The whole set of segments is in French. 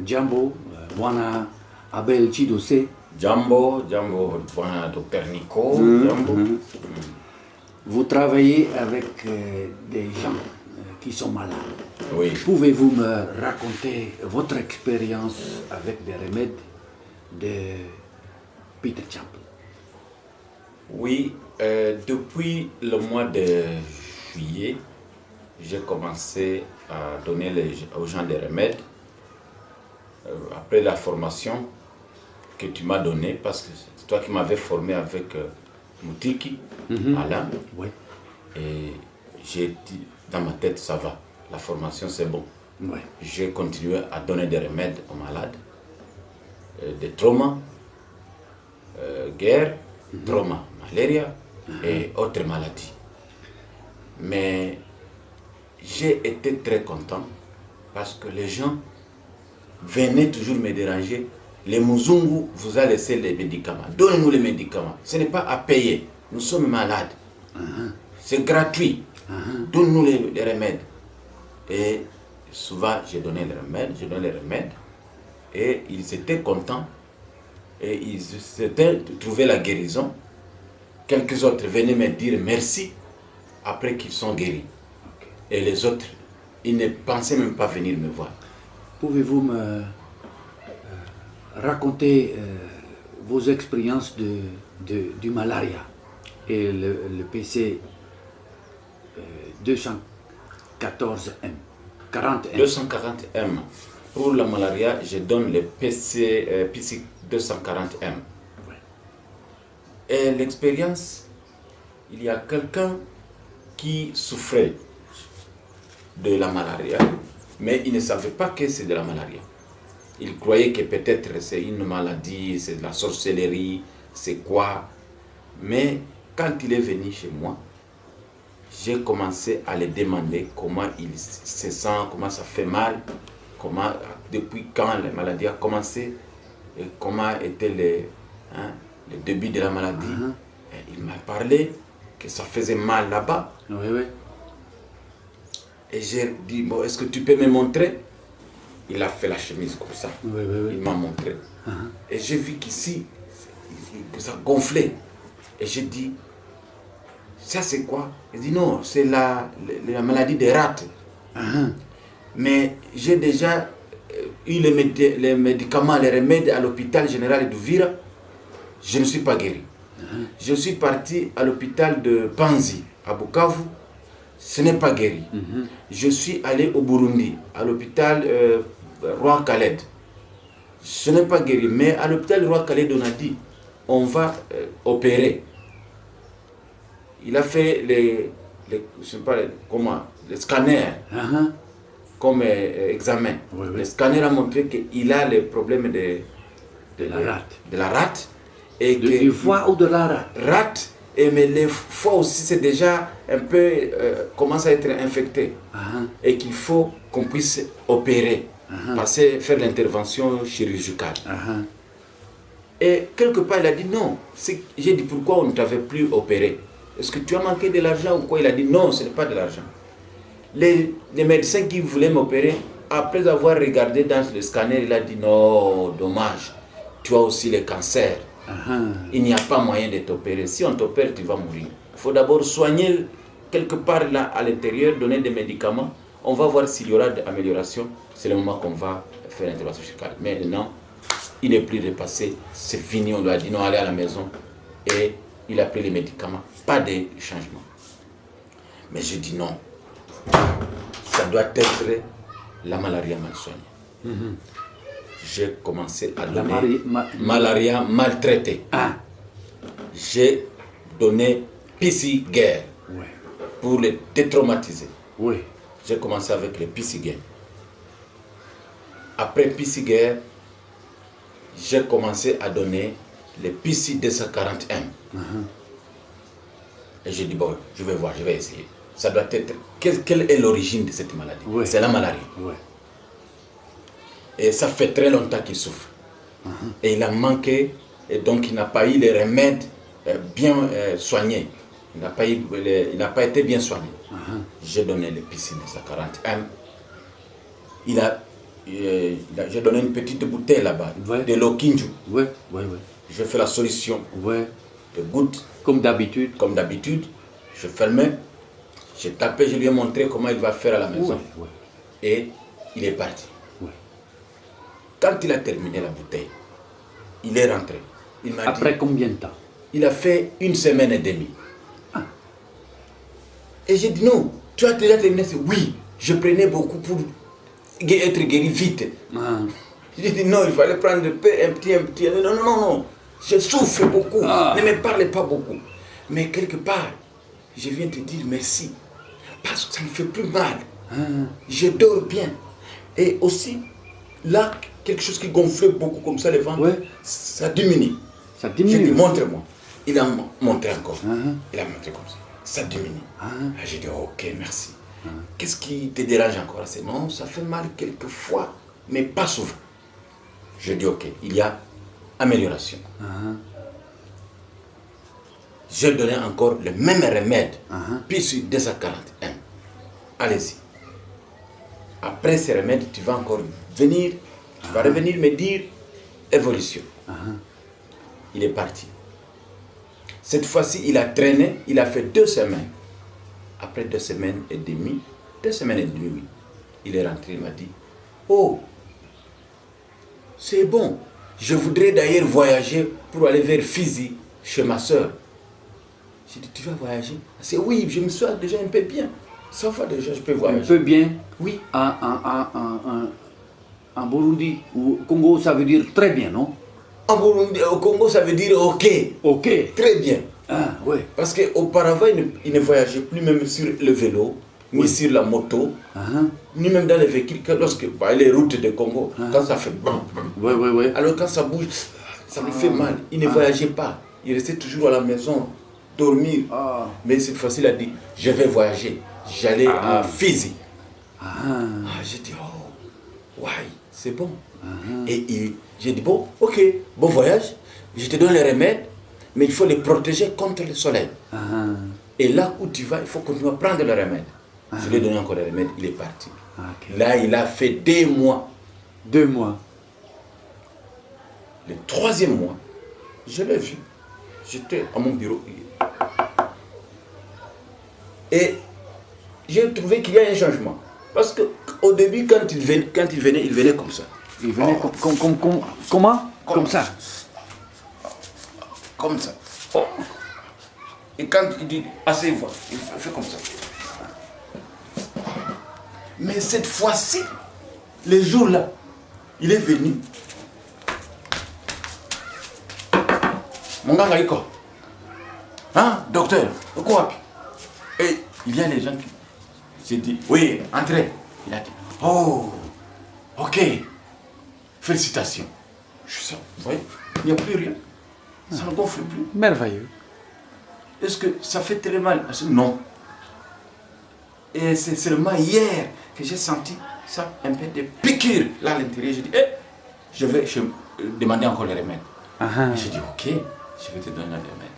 Jambo, Bwana Abel Chidose. Jambo, Bwana Dr Nico. Jambo. Vous travaillez avec des gens qui sont malades. Oui. Pouvez-vous me raconter votre expérience avec des remèdes de Peter Champlin? Oui, depuis le mois de juillet, j'ai commencé à donner aux gens des remèdes. Après la formation que tu m'as donnée, parce que c'est toi qui m'avais formé avec Moutiki, Alain. Oui. Et j'ai dit dans ma tête, ça va, la formation c'est bon. Oui. J'ai continué à donner des remèdes aux malades, des traumas, guerre, trauma, malaria et autres maladies. Mais j'ai été très content parce que les gens venaient toujours me déranger. Les Muzungu vous a laissé les médicaments. Donnez-nous les médicaments. Ce n'est pas à payer. Nous sommes malades. C'est gratuit. Donne-nous les remèdes. Et souvent, j'ai donné les remèdes. Et ils étaient contents. Et ils s'étaient trouvé la guérison. Quelques autres venaient me dire merci après qu'ils sont guéris. Et les autres, ils ne pensaient même pas venir me voir. Pouvez-vous me raconter vos expériences du malaria et le PC 214M, 40M? 240M. Pour la malaria, je donne le PC 240M. Et l'expérience, il y a quelqu'un qui souffrait de la malaria, mais il ne savait pas que c'est de la malaria. Il croyait que peut-être c'est une maladie, c'est de la sorcellerie, c'est quoi. Mais quand il est venu chez moi, j'ai commencé à le demander comment il se sent, comment ça fait mal, depuis quand la maladie a commencé, et comment était le début de la maladie. Et il m'a parlé que ça faisait mal là-bas. Oui. Et j'ai dit, bon, est-ce que tu peux me montrer? Il a fait la chemise comme ça. Oui. Il m'a montré. Et j'ai vu qu'ici, que ça gonflait. Et j'ai dit, ça c'est quoi? Il dit, non, c'est la maladie des rats. Mais j'ai déjà eu les médicaments, les remèdes à l'hôpital général d'Uvira. Je ne suis pas guéri. Je suis parti à l'hôpital de Panzi, à Bukavu. Ce n'est pas guéri. Je suis allé au Burundi, à l'hôpital Roi Khaled. Ce n'est pas guéri. Mais à l'hôpital Roi Khaled, on a dit, on va opérer. Il a fait je sais pas comment, les scanners comme examen. Oui. Le scanner a montré qu'il a le problème de la rate. Et Du foie ou de la rate? Rate, mais les foies aussi, c'est déjà un peu, commence à être infecté. Et qu'il faut qu'on puisse opérer, faire l'intervention chirurgicale. Et quelque part, il a dit non. J'ai dit pourquoi on ne t'avait plus opéré? Est-ce que tu as manqué de l'argent ou quoi? Il a dit non, ce n'est pas de l'argent. Les médecins qui voulaient m'opérer, après avoir regardé dans le scanner, il a dit non, dommage, tu as aussi le cancer. Il n'y a pas moyen de t'opérer. Si on t'opère, tu vas mourir. Il faut d'abord soigner quelque part là à l'intérieur, donner des médicaments. On va voir s'il y aura des améliorations. C'est le moment qu'on va faire l'intervention chirurgicale. Mais non, il n'est plus repassé. C'est fini. On lui a dit non, allez à la maison. Et il a pris les médicaments. Pas de changement. Mais je dis non. Ça doit être la malaria mal soignée. J'ai commencé à donner malaria maltraitée. J'ai donné Pisiguer pour les détraumatiser. J'ai commencé avec les Pisiguer. Après Pisiguer, j'ai commencé à donner les Pissi 240M. Et j'ai dit, bon, je vais voir, je vais essayer. Ça doit être... Quelle est l'origine de cette maladie? C'est la malaria. Et ça fait très longtemps qu'il souffre. Et il a manqué, et donc il n'a pas eu les remèdes bien soignés. Il n'a pas été bien soigné. J'ai donné le Piscine 240M. Il a j'ai donné une petite bouteille là-bas, de l'eau Kinju. Je fais la solution. De gouttes. Comme d'habitude. Je fermais, j'ai tapé, je lui ai montré comment il va faire à la maison. Et il est parti. Quand il a terminé la bouteille, il est rentré. Il m'a dit, après combien de temps? Il a fait 1 semaine et demie. Et j'ai dit non, tu as déjà terminé? Oui, je prenais beaucoup pour être guéri vite. J'ai dit non, il fallait prendre un petit. Non. Je souffre beaucoup. Ne me parle pas beaucoup. Mais quelque part, je viens te dire merci. Parce que ça ne me fait plus mal. Je dors bien. Et aussi, là, quelque chose qui gonflait beaucoup comme ça, le ventre, ça diminue. Ça diminue. J'ai dit montre-moi. Il a montré encore. Il a montré comme ça. Ça diminue. J'ai dit ok, merci. Qu'est-ce qui te dérange encore? C'est non, ça fait mal quelquefois, mais pas souvent. Je dis ok, il y a amélioration. Je donnais encore le même remède, puis sur 241. Allez-y. Après ces remèdes, tu vas encore venir, tu vas revenir me dire évolution. Il est parti. Cette fois-ci, il a traîné, il a fait 2 semaines. Après 2 semaines et demie, 2 semaines et demie, oui. Il est rentré, il m'a dit, oh, c'est bon. Je voudrais d'ailleurs voyager pour aller vers Fizi, chez ma soeur. J'ai dit, tu vas voyager? C'est oui, je me sens déjà un peu bien. Ça va déjà, je peux voyager. Un peu bien? Oui. En Burundi ou Congo, ça veut dire très bien, non? En Burundi, au Congo, ça veut dire ok. Ok. Très bien. Oui. Parce qu'auparavant, il ne voyageait plus même sur le vélo, ni sur la moto, ni même dans les véhicules. Lorsque les routes de Congo, quand ça fait bam, bam, alors quand ça bouge, ça lui fait mal. Il ne voyageait pas. Il restait toujours à la maison, dormir. Mais cette fois-ci, il a dit, je vais voyager. J'allais à Fizi. J'ai dit, oh, ouais, c'est bon. Et j'ai dit, bon, ok, bon voyage. Je te donne les remèdes, mais il faut les protéger contre le soleil. Et là où tu vas, il faut continuer à prendre le remède. Je lui ai donné encore les remèdes, il est parti. Là, il a fait 2 mois. 2 mois. Le 3e mois, je l'ai vu. J'étais à mon bureau. Et j'ai trouvé qu'il y a un changement. Parce qu'au début, quand il venait comme ça. Il venait comment? Comme ça. Comme ça. Et quand il dit asseyez-vous, il fait comme ça. Mais cette fois-ci, le jour-là, il est venu. Mon gars, il est quoi? Docteur, quoi? Et il y a les gens qui. J'ai dit, oui, entrez. Il a dit, oh, ok, félicitations. Je sais, vous voyez, il n'y a plus rien. Ça ne gonfle plus. Merveilleux. Est-ce que ça fait très mal? Non. Et c'est seulement hier que j'ai senti ça, un peu de piqûre là à l'intérieur. J'ai dit, je vais demander encore les remèdes. J'ai dit, ok, je vais te donner les remèdes.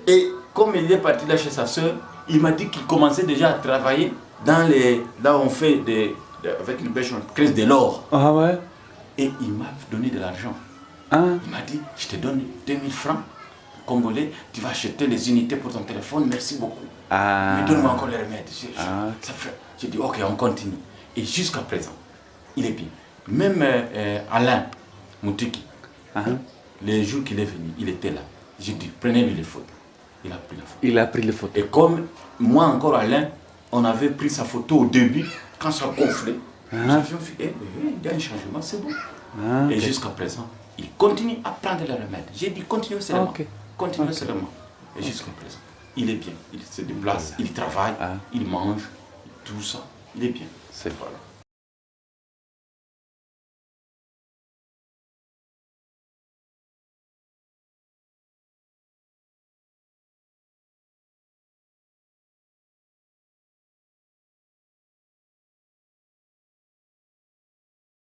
Et comme il est parti là chez sa soeur, il m'a dit qu'il commençait déjà à travailler dans là où on fait avec une pêche, on crée de l'or. Et il m'a donné de l'argent. Il m'a dit, je te donne 2000 francs congolais, tu vas acheter les unités pour ton téléphone, merci beaucoup. Mais donne-moi encore les remèdes. J'ai dit, ok, on continue. Et jusqu'à présent, il est bien. Même Alain Moutiki, les jours qu'il est venu, il était là. J'ai dit, prenez-lui les photos. Il a pris la photo. Il a pris les photos. Et comme moi encore Alain, on avait pris sa photo au début, quand ça gonflait, nous avions vu, il y a un changement, c'est bon. Et jusqu'à présent, il continue à prendre les remèdes. J'ai dit, continuez seulement. Continuez seulement. Et jusqu'à présent, il est bien. Il se déplace, il travaille, il mange, tout ça. Il est bien. C'est voilà.